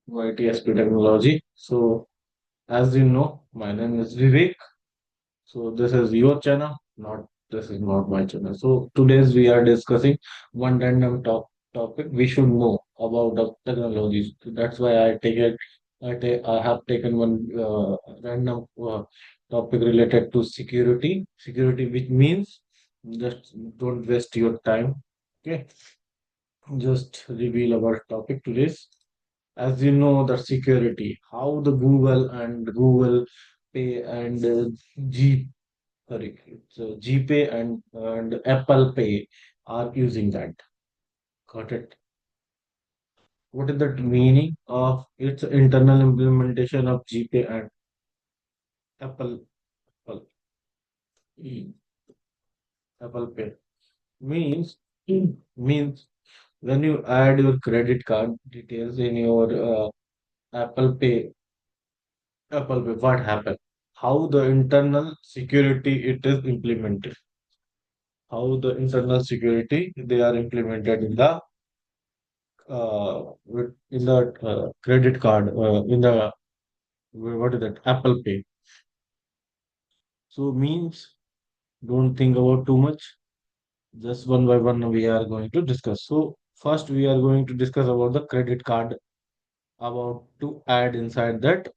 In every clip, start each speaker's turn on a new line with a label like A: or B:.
A: ITSP technology. So, as you know, my name is Vivek. So, this is your channel, not this is not my channel. So, today's we are discussing one random topic we should know about the technologies. That's why I take it. I have taken one random topic related to security. Security, which means just don't waste your time. Okay, just reveal our topic today's. As you know, the security, how the Google and Google Pay and G, sorry, it's GPay and Apple Pay are using that. Got it? What is the meaning of its internal implementation of GPay and Apple Apple, E- Apple Pay? Means means when you add your credit card details in your Apple Pay Apple Pay, what happened? How the internal security it is implemented? How the internal security they are implemented in the credit card in the what is that Apple Pay? So means don't think about too much. Just one by one we are going to discuss. So first we are going to discuss about the credit card about to add inside that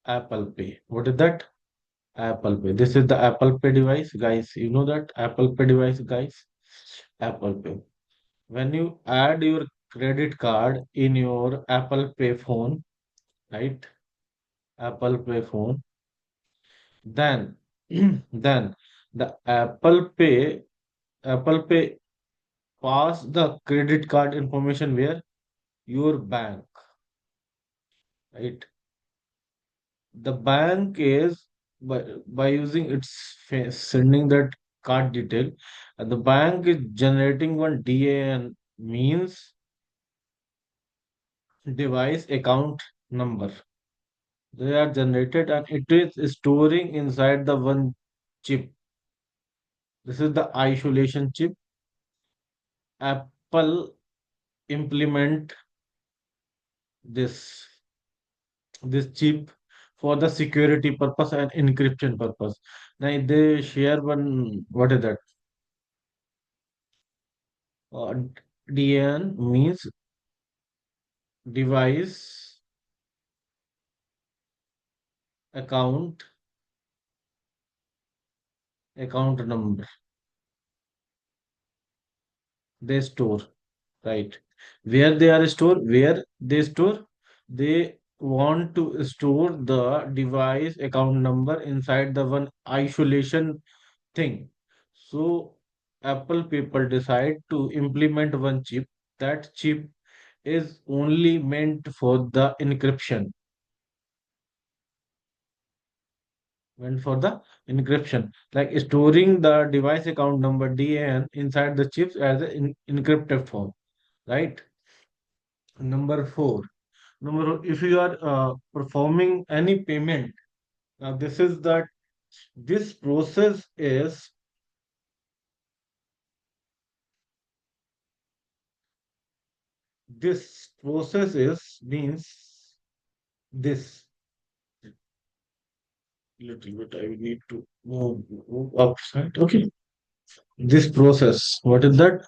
A: Apple Pay. What is that? Apple Pay. This is the Apple Pay device, guys. You know that Apple Pay device, guys. Apple Pay. When you add your credit card in your Apple Pay phone, right? Apple Pay phone, then then the Apple Pay pass the credit card information where your bank, right? The bank is by using sending that card detail, and the bank is generating one DAN means device account number. They are generated and it is storing inside the one chip. This is the isolation chip. Apple implement this this chip for the security purpose and encryption purpose. Now they share one what is that? Uh, DN means device account account number. They store, right? Where they are stored, where they store, they want to store the device account number inside the one isolation thing. So Apple people decide to implement one chip. That chip is only meant for the encryption, meant for the encryption, like storing the device account number DAN inside the chips as an encrypted form, right? Number four. If you are performing any payment, now this process is means this little bit. I will need to move upside. Okay. This process. What is that?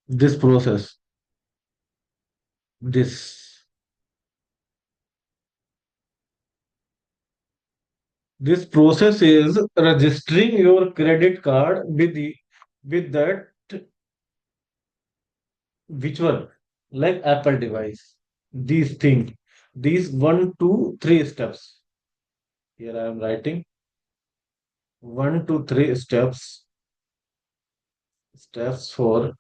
A: This process. This this process is registering your credit card with that which one? Like Apple device. These things. These one, two, three steps. Here I am writing one, two, three steps for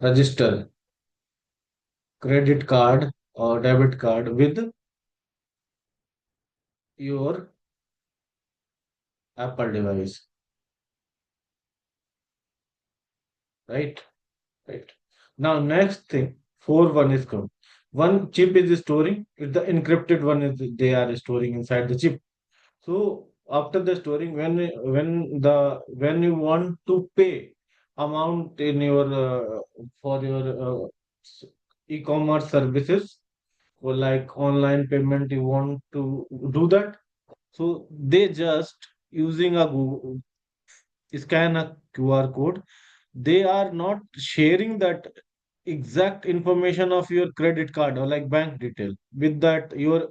A: register credit card or debit card with your Apple device. Right? Right. Now next thing, four one is come. One chip is storing, the encrypted one is they are storing inside the chip. So after the storing, when you want to pay amount in your for your e-commerce services or like online payment you want to do that. So they just using a Google, scan a QR code. They are not sharing that exact information of your credit card or like bank detail with that your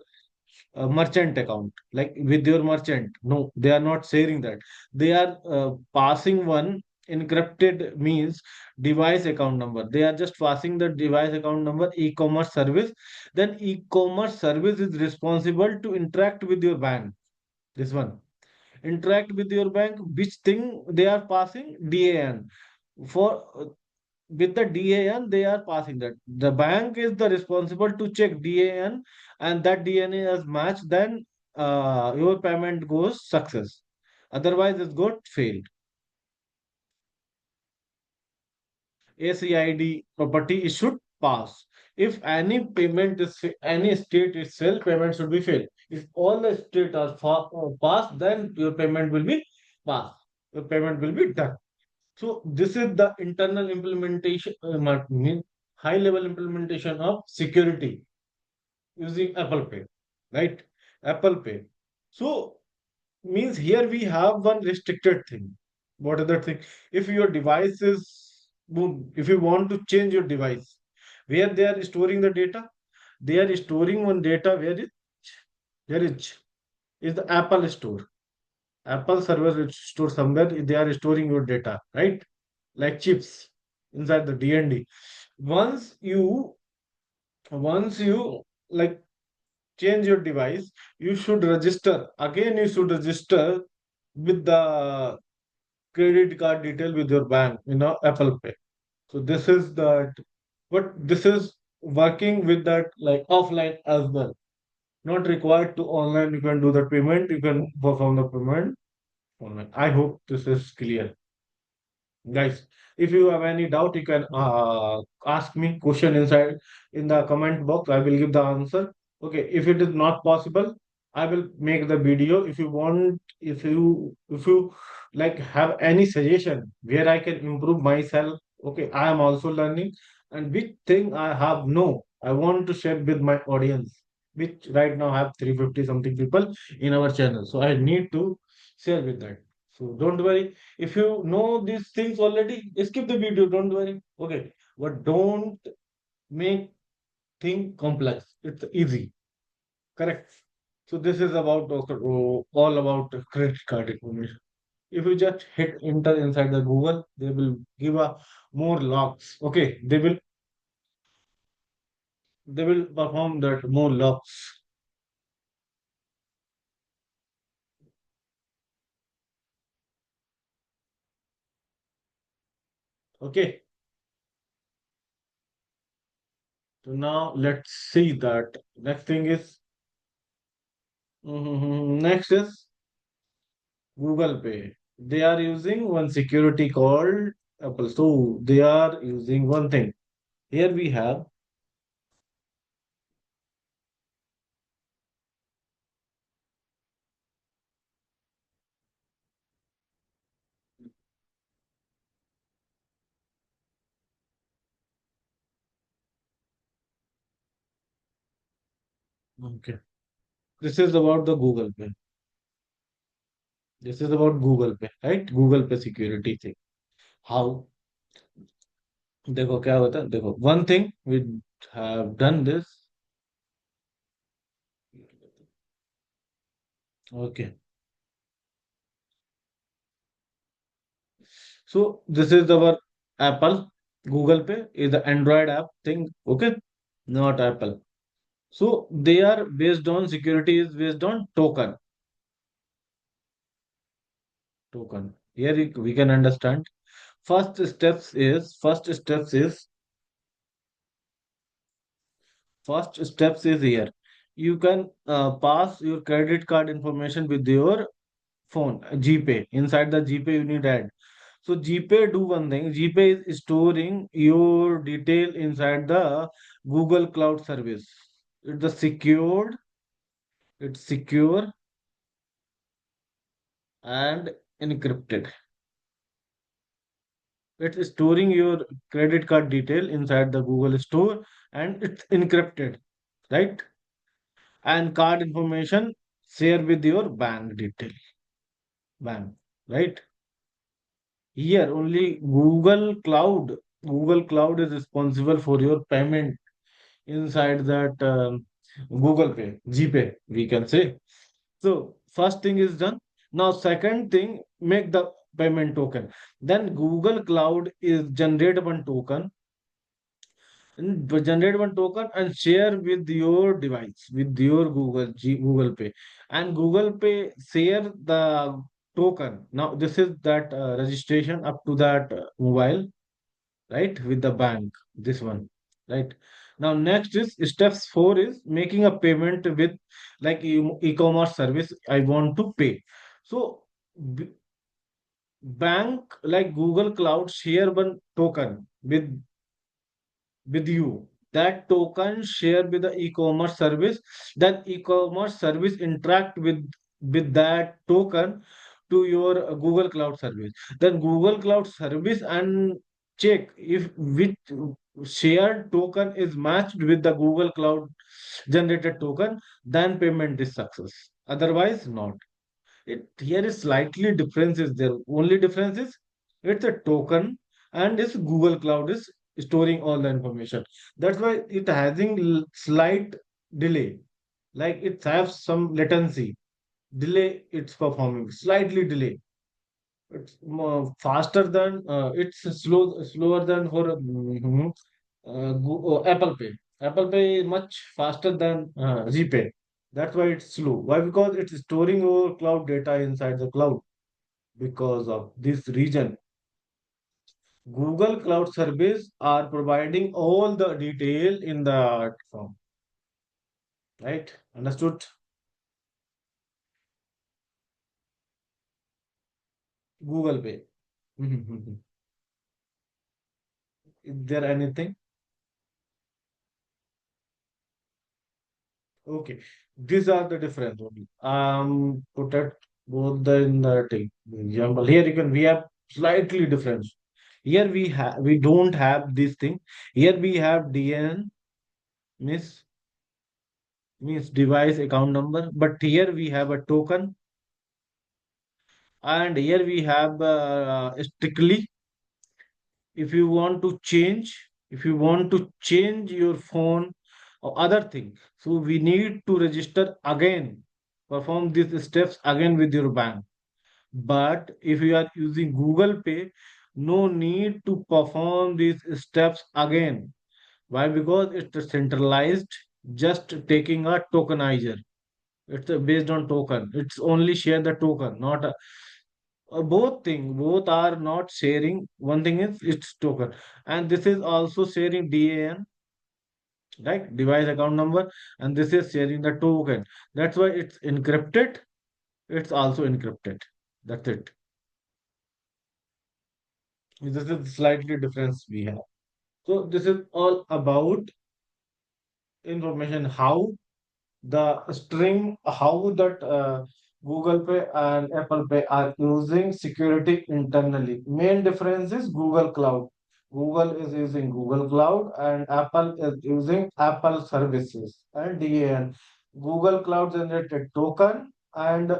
A: merchant account, like with your merchant. No, they are not sharing that. They are passing one encrypted means device account number. They are just passing the device account number e-commerce service. Then e-commerce service is responsible to interact with your bank. This one interact with your bank. Which thing they are passing? DAN. For with the DAN, they are passing that. The bank is the responsible to check DAN, and that DNA is matched, then your payment goes success. Otherwise, it got failed. ACID property it should pass. If any payment is any state itself, payment should be failed. If all the state are passed, then your payment will be passed. Your payment will be done. So this is the internal implementation, mean high level implementation of security using Apple Pay, right? Apple Pay. So means here we have one restricted thing. What is that thing? If your device is boom, if you want to change your device, where they are storing the data, they are storing one data where is the Apple store. Apple server is stored somewhere. They are storing your data, right? Like chips inside the DND. Once you once you like change your device, you should register. Again, you should register with the credit card detail with your bank, Apple Pay. So this is that, but this is working with that like offline as well. Not required to online. You can do the payment. You can perform the payment online. I hope this is clear. Guys, if you have any doubt, you can ask me question inside in the comment box. I will give the answer. Okay, if it is not possible, I will make the video. If you want, if you like have any suggestion where I can improve myself, okay, I am also learning. And which thing I have no, I want to share with my audience, which right now have 350 something people in our channel. So I need to share with that. So don't worry. If you know these things already, skip the video. Don't worry. Okay. But don't make thing complex. It's easy. Correct. So this is about all about the credit card information. If you just hit enter inside the Google, they will give a more locks. Okay. They will perform that more locks. Okay. So now let's see that. Next thing is next is Google Pay. They are using one security called Apple. So they are using one thing. Here we have. Okay. This is about the Google Pay. This is about Google Pay, right? Google Pay security thing. How? देखो क्या होता है देखो one thing we have done this. Okay. So this is our Apple. Google Pay is the Android app thing. Okay. Not Apple. So they are based on security is based on token. Here we can understand. First steps is here. You can pass your credit card information with your phone, GPay. Inside the GPay, you need add. So GPay do one thing. GPay is storing your detail inside the Google Cloud service. It's a secured, it's secure and encrypted. It's storing your credit card detail inside the Google Store and it's encrypted, right? And card information share with your bank, right? Here only Google Cloud is responsible for your payment inside that Google Pay, GPay, we can say. So first thing is done. Now second thing, make the payment token. Then Google Cloud is generate one token generate one token and share with your device with your Google Pay, and Google Pay share the token. Now this is that registration up to that mobile, right, with the bank, this one, right? Now next is steps 4 is making a payment with like e-commerce service I want to pay. So b- bank like Google Cloud share one token with you. That token share with the e-commerce service. That e-commerce service interact with that token to your Google Cloud service. Then Google Cloud service and check if which shared token is matched with the Google Cloud generated token, then payment is success. Otherwise, not. It here is slightly difference is there. Only difference is it's a token and this Google Cloud is storing all the information. That's why it having slight delay. Like it has some latency. Delay it's performing. Slightly delay. It's more faster than it's slower than for Apple Pay. Apple Pay is much faster than GPay. That's why it's slow. Why? Because it's storing your cloud data inside the cloud. Because of this region, Google Cloud Service are providing all the detail in the form. Right? Understood? Google Pay. Is there anything? Okay. These are the difference only. Put it both the in the thing. Example. Here you can we have slightly difference. Here we don't have this thing. Here we have DN means device account number, but here we have a token, and here we have strictly if you want to change your phone or other thing, so we need to register again, perform these steps again with your bank. But if you are using Google Pay, no need to perform these steps again. Why? Because it's centralized, just taking a tokenizer. It's based on token. It's only share the token, not a, both are not sharing. One thing is it's token, and this is also sharing DAN, right? Device account number, and this is sharing the token. That's why it's encrypted. It's also encrypted. That's it. This is slightly difference we have. So this is all about information how the string how that Google Pay and Apple Pay are using security internally. Main difference is Google Cloud. Google is using Google Cloud and Apple is using Apple services and DAN. Google Cloud generated token and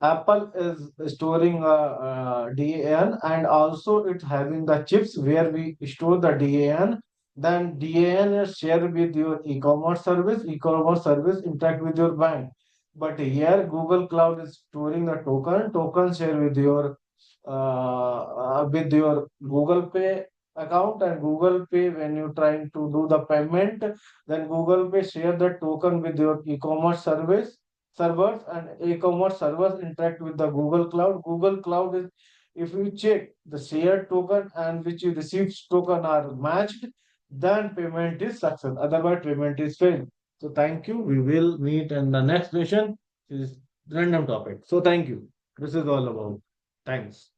A: Apple is storing DAN, and also it's having the chips where we store the DAN. Then DAN is shared with your e-commerce service. E-commerce service interact with your bank. But here Google Cloud is storing the token. Token share with your Google Pay account, and Google Pay when you trying to do the payment, then Google Pay share the token with your e-commerce service servers, and e-commerce servers interact with the Google Cloud. Google Cloud is, if you check the shared token and which you received token are matched, then payment is success. Otherwise, payment is failed. So thank you. We will meet in the next session. Is random topic. So thank you. This is all about. Thanks.